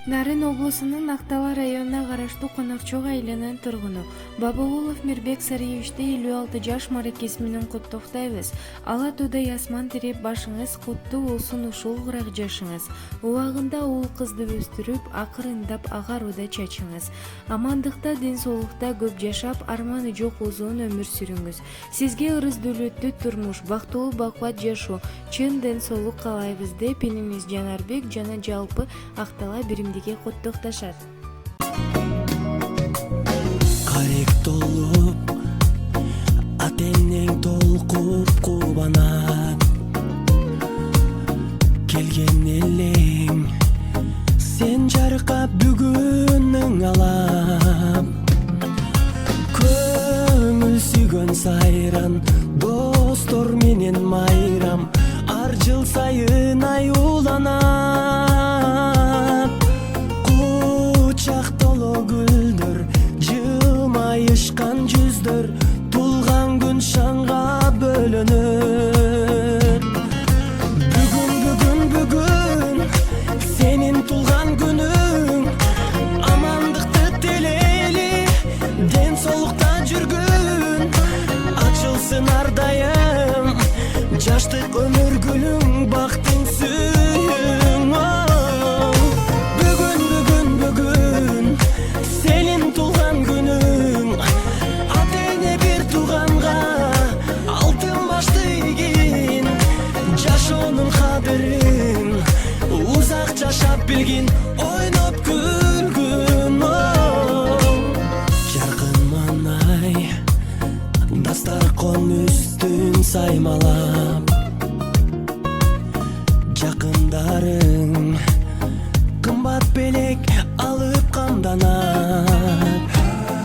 Нарын облусунун Актала районуна караштуу Конакчок айылынын тургуну Бабагулов Мирбек Сариевичти 56 жаш мерекеси менен куттуктайбыз. Ала тудай асман тирип башыңыз куттуу болсун, ушул курак жашыңыз. Убагында уул кызды өстүрүп, акырындап агарууда чачыңыз. Амандыкта, ден соолукта көп жашап, арманы жок узун өмүр сүрүңүз. Сизге ырыс дөлөттүү турмуш, бактылуу бакубат жашоо, чын ден соолук каалайбыз деп иниңиз Жанарбек жана жалпы Актала биримдиги куттукташат. Карек толуп, атеңнең толкуп кубанат. Келген элең, сен жаркап бүгүнүң алам. Көңүл сүйгөн сайран, достор менен майрам. Ар жыл сайын аюуланат. Кучак толо гүлдөр, жылмайышкан жүздөр, тулган күн шаңга бөлөнөт. Бүгүн сенин тулган күнүң, амандыкты тилейли, ден соолукта жүргүн, ачылсын ар дайым жаштык өмүр гүлүң, бактың сүйүң. Бүгүн сенин тулган күнүң, атеңе бир тууганга алтын башты ийгин, жашоонун кадырын узак жашап билгин, ойноп күлгүн. Жаркын манай, дастаркон үстүн саймалап,